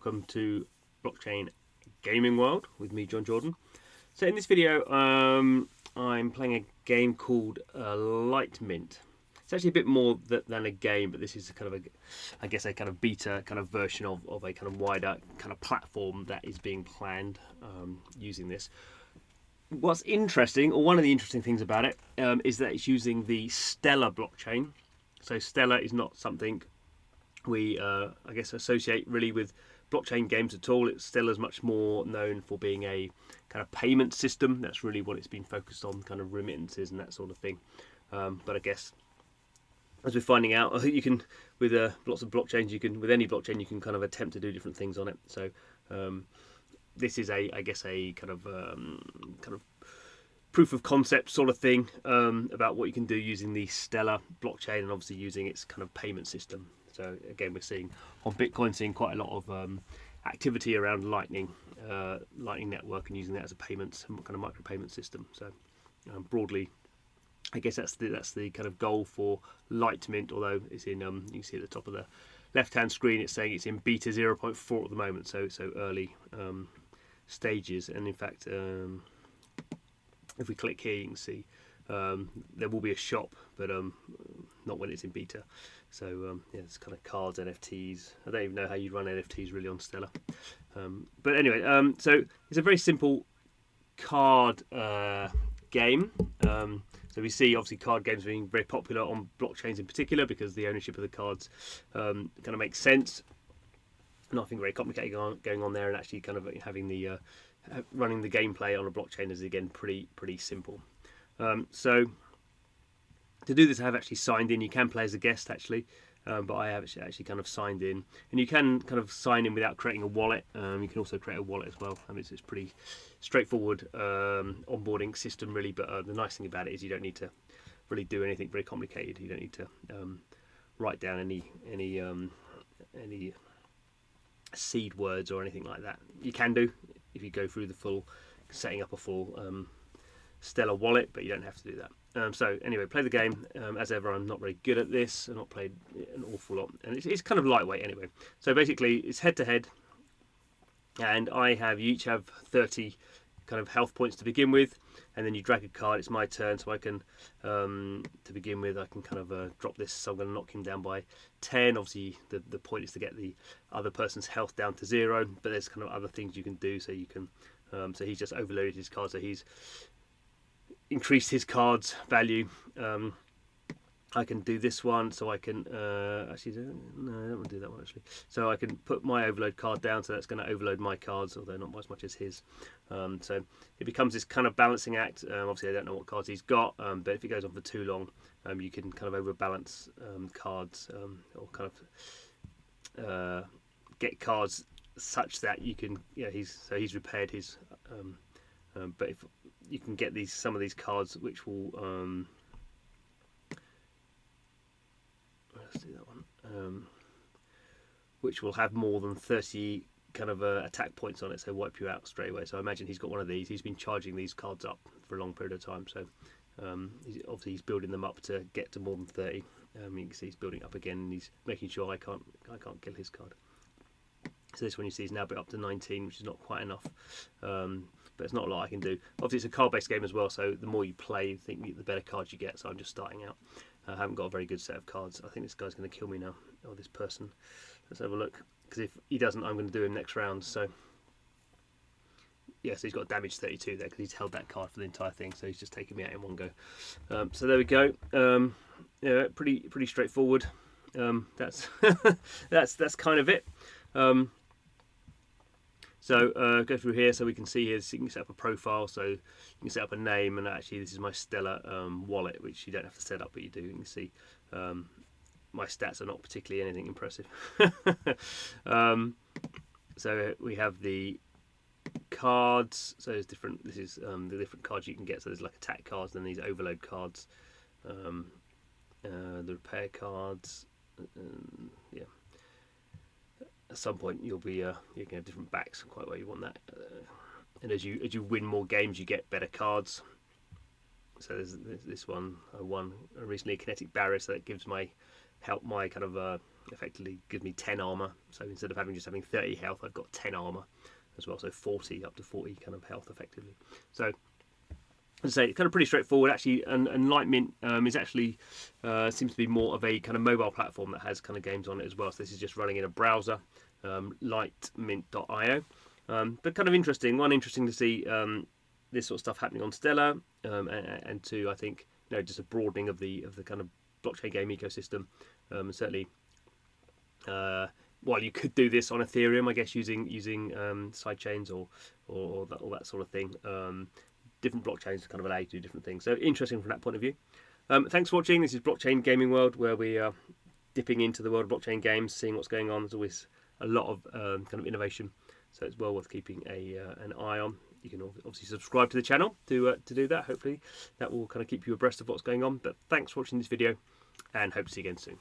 welcome to Blockchain Gaming World with me, John Jordan. So in this video, I'm playing a game called Litemint. It's actually a bit more than a game, but this is kind of I guess a kind of beta kind of version of a kind of wider kind of platform that is being planned using this. What's interesting, or one of the interesting things about it, is that it's using the Stellar blockchain. So Stellar is not something we, I guess, associate really with blockchain games at all. Stellar is much more known for being a kind of payment system. That's really what it's been focused on, kind of remittances and that sort of thing. But I guess, as we're finding out, you can, with lots of blockchains, with any blockchain, you can kind of attempt to do different things on it. So this is I guess a kind of proof of concept sort of thing about what you can do using the Stellar blockchain, and obviously using its kind of payment system. So again, we're seeing on Bitcoin, quite a lot of activity around Lightning network, and using that as a payments kind of micropayment system. So broadly, I guess that's the kind of goal for Litemint. Although it's in you can see at the top of the left-hand screen, it's saying it's in beta 0.4 at the moment, so early stages. And in fact, if we click here, you can see there will be a shop, but not when it's in beta. So yeah, it's kind of cards, NFTs. I don't even know how you run NFTs really on Stellar. But anyway, so it's a very simple card game. So we see obviously card games being very popular on blockchains in particular, because the ownership of the cards kind of makes sense. Nothing very complicated going on there, and actually kind of having the running the gameplay on a blockchain is again pretty simple. So to do this, I have actually signed in. You can play as a guest actually, but I have actually kind of signed in, and you can kind of sign in without creating a wallet. You can also create a wallet as well. I mean, it's pretty straightforward onboarding system really, but the nice thing about it is you don't need to really do anything very complicated. You don't need to write down any seed words or anything like that. You can do if you go through the full setting up a full Stellar wallet, but you don't have to do that. So anyway, play the game. As ever, I'm not very good at this. I've not played an awful lot, and it's kind of lightweight anyway. So basically, it's head to head, and you each have 30 kind of health points to begin with, and then you drag a card. It's my turn, so I can to begin with, I can kind of drop this. So I'm going to knock him down by 10. Obviously, the point is to get the other person's health down to 0, but there's kind of other things you can do. So you can so he's just overloaded his card, so he's increased his card's value. I can do this one, so I can actually no, I don't want to do that one actually. So I can put my overload card down, so that's going to overload my cards, although not as much as his. So it becomes this kind of balancing act. Obviously, I don't know what cards he's got, but if it goes on for too long, you can kind of overbalance cards, or kind of get cards such that you can. Yeah, he's repaired his. But if you can get some of these cards, which will let's do that one, which will have more than 30 kind of attack points on it, so wipe you out straight away. So I imagine he's got one of these. He's been charging these cards up for a long period of time, so he's building them up to get to more than 30. You can see he's building up again, and he's making sure I can't kill his card. So this one, you see, is now up to 19, which is not quite enough, but it's not a lot I can do. Obviously, it's a card-based game as well, so the more you play, the better cards you get. So I'm just starting out. I haven't got a very good set of cards. I think this guy's going to kill me now, or this person. Let's have a look, because if he doesn't, I'm going to do him next round. So yeah, so he's got damage 32 there, because he's held that card for the entire thing, so he's just taking me out in one go. So there we go. Yeah, pretty straightforward. That's that's kind of it. So go through here, so we can see here, so you can set up a profile, so you can set up a name, and actually this is my Stellar wallet, which you don't have to set up, but you do. You can see my stats are not particularly anything impressive. So we have the cards, so there's different, this is the different cards you can get. So there's like attack cards, then these overload cards, the repair cards, yeah. At some point you'll be you can have different backs, quite where you want that, and as you win more games, you get better cards. So there's this one. I won recently a kinetic barrier, so that gives my kind of effectively gives me 10 armor. So instead of just having 30 health, I've got 10 armor as well. So 40, up to 40 kind of health effectively. So as I say, it's kind of pretty straightforward actually, and Litemint is actually seems to be more of a kind of mobile platform that has kind of games on it as well. So this is just running in a browser, litemint.io. But kind of interesting. Interesting to see this sort of stuff happening on Stellar, and two, I think, just a broadening of the kind of blockchain game ecosystem. Certainly, while you could do this on Ethereum, I guess using sidechains or that sort of thing. Different blockchains kind of allow you to do different things. So interesting from that point of view. Thanks for watching. This is Blockchain Gaming World, where we are dipping into the world of blockchain games, seeing what's going on. There's always a lot of kind of innovation, so it's well worth keeping an eye on. You can obviously subscribe to the channel to do that. Hopefully that will kind of keep you abreast of what's going on. But thanks for watching this video, and hope to see you again soon.